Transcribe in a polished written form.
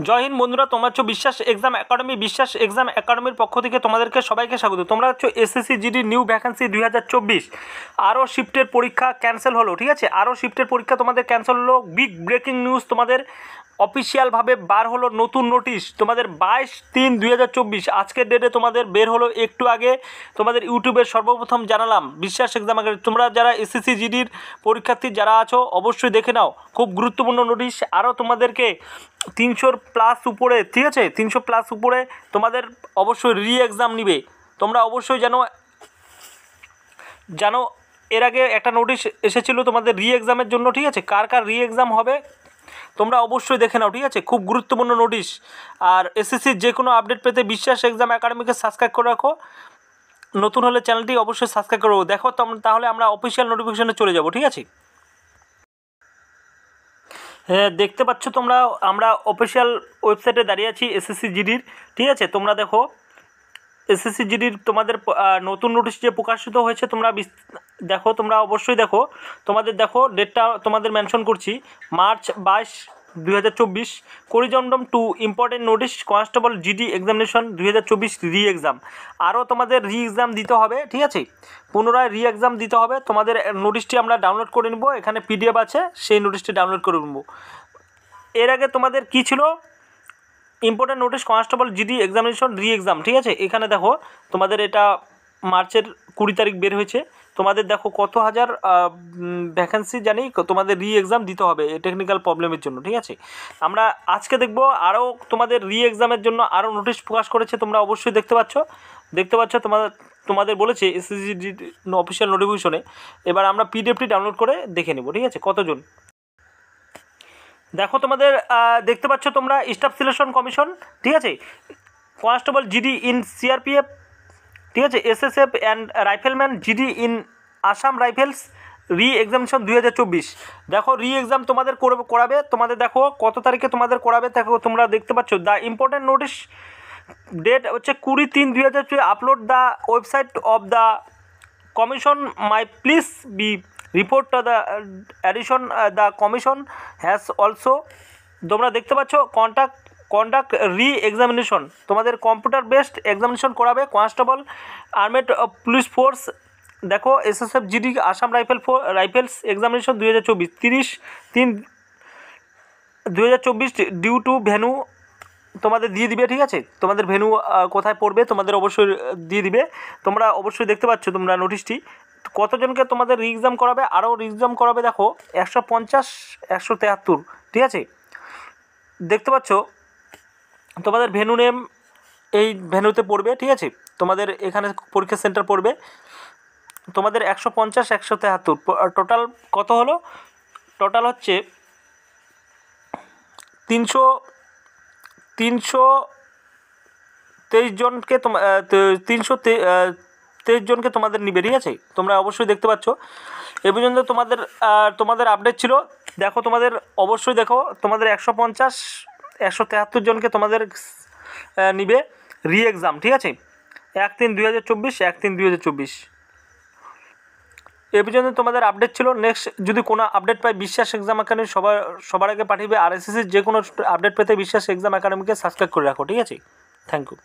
জয় হিন্দ বন্ধুরা, তোমরা হচ্ছে বিশ্বাস এক্সাম একাডেমি। বিশ্বাস এক্সাম একাডেমির পক্ষ থেকে তোমাদেরকে সবাইকে স্বাগত। তোমরা হচ্ছে এসএসসি জিডি নিউ ভ্যাকেন্সি 2024 আরও শিফটের পরীক্ষা ক্যান্সেল হলো, ঠিক আছে। আরও শিফটের পরীক্ষা তোমাদের ক্যান্সেল হলো। বিগ ব্রেকিং নিউজ, তোমাদের অফিসিয়ালভাবে বার হলো নতুন নোটিশ তোমাদের 22/3/2024 আজকের ডেটে তোমাদের বের হলো। একটু আগে তোমাদের ইউটিউবের সর্বপ্রথম জানালাম বিশ্বাস এক্সাম একাডেমি। তোমরা যারা এসএসসি জিডির পরীক্ষার্থী যারা আছো অবশ্যই দেখে নাও, খুব গুরুত্বপূর্ণ নোটিশ। আরও তোমাদেরকে 300+ উপরে, ঠিক আছে, 300+ উপরে তোমাদের অবশ্যই রি এক্সাম নিবে। তোমরা অবশ্যই জানো এর আগে একটা নোটিশ এসেছিলো তোমাদের রি এক্সামের জন্য, ঠিক আছে। কার কার রি এক্সাম হবে তোমরা অবশ্যই দেখে নাও, ঠিক আছে। খুব গুরুত্বপূর্ণ নোটিশ। আর এসএসসির যে কোনো আপডেট পেতে বিশ্বাস এক্সাম একাডেমিকে সাবস্ক্রাইব করে রাখো। নতুন হলে চ্যানেলটি অবশ্যই সাবস্ক্রাইব করো। দেখো তাহলে আমরা অফিসিয়াল নোটিফিকেশনে চলে যাব, ঠিক আছে। হ্যাঁ, দেখতে পাচ্ছ তোমরা, আমরা অফিসিয়াল ওয়েবসাইটে দাঁড়িয়ে আছি এসএসসি জিডির, ঠিক আছে। তোমরা দেখো এসএসসি জিডির তোমাদের নতুন নোটিশ যে প্রকাশিত হয়েছে তোমরা দেখো, তোমরা অবশ্যই দেখো। তোমাদের দেখো ডেটটা তোমাদের মেনশন করছি, March 22, 2024। Corrigendum to important notice constable GD examination 2024 re exam. আরও তোমাদের রি এক্সাম দিতে হবে, ঠিক আছে। পুনরায় রি এক্সাম দিতে হবে। তোমাদের নোটিশটি আমরা ডাউনলোড করে নেব, এখানে পিডিএফ আছে, সেই নোটিশটি ডাউনলোড করে নেব। এর আগে তোমাদের কী ছিল, important notice constable GD examination রি এক্সাম, ঠিক আছে। এখানে দেখো তোমাদের এটা মার্চের 20 তারিখ বের হয়েছে। তোমাদের দেখো কত হাজার ভ্যাকেন্সি জানি তোমাদের রি এক্সাম দিতে হবে টেকনিক্যাল প্রবলেমের জন্য, ঠিক আছে। আমরা আজকে দেখব আরও তোমাদের রি এক্সামের জন্য আরও নোটিশ প্রকাশ করেছে, তোমরা অবশ্যই দেখতে পাচ্ছ তোমাদের বলেছে এসএসসি অফিসিয়াল নোটিফিকেশনে। এবার আমরা পিডিএফটি ডাউনলোড করে দেখে নেব, ঠিক আছে, কতজন। দেখো তোমাদের দেখতে পাচ্ছ তোমরা স্টাফ সিলেকশন কমিশন, ঠিক আছে, কনস্টেবল জিডি ইন সিআরপিএফ, ঠিক আছে, SSF and rifleman GD in Assam rifles রি এক্সামিনেশন 2024। দেখো রি এক্সাম তোমাদের করাবে। তোমাদের দেখো কত তারিখে তোমাদের করাবে, দেখো তোমরা দেখতে পাচ্ছ। দ্য ইম্পর্টেন্ট নোটিশ ডেট হচ্ছে 20/3/2024। Upload the website of the commission my please be report the addition the commission has also. তোমরা দেখতে পাচ্ছ কন্ডাক্ট রি এক্সামিনেশন, তোমাদের কম্পিউটার বেসড এক্সামিনেশন করাবে কনস্টেবল আর্মেড পুলিশ ফোর্স। দেখো SSF GD Assam rifles examination 2024 30/3/2024 due to venue তোমাদের দিয়ে দিবে, ঠিক আছে। তোমাদের ভেন্যু কোথায় পড়বে তোমাদের অবশ্যই দিয়ে দিবে। তোমরা অবশ্যই দেখতে পাচ্ছ তোমরা নোটিশটি কতজনকে তোমাদের রি এক্সাম করাবে। আরও রি এক্সাম করাবে দেখো 150, 173, ঠিক আছে। দেখতে পাচ্ছ তোমাদের ভেন্যু নেম এই ভেন্যুতে পড়বে, ঠিক আছে। তোমাদের এখানে পরীক্ষা সেন্টার পড়বে। তোমাদের 150, 173 টোটাল কত হলো, টোটাল হচ্ছে 323 জনকে 323 জনকে তোমাদের নিবে, ঠিক আছে। তোমরা অবশ্যই দেখতে পাচ্ছ। এ পর্যন্ত তোমাদের আপডেট ছিল। দেখো তোমাদের অবশ্যই দেখো তোমাদের 150, 173 জনকে তোমাদের নিবে রি এক্সাম, ঠিক আছে। 1/3/2024, 1/3/2024। এ পর্যন্ত তোমাদের আপডেট ছিল। নেক্সট যদি কোনো আপডেট পাই বিশ্বাস এক্সাম একাডেমি সবার আগে পাঠিয়ে। আর এসএসসির যে কোনো আপডেট পেতে বিশ্বাস এক্সাম একাডেমিকে সাবস্ক্রাইব করে রাখো, ঠিক আছে। Thank you.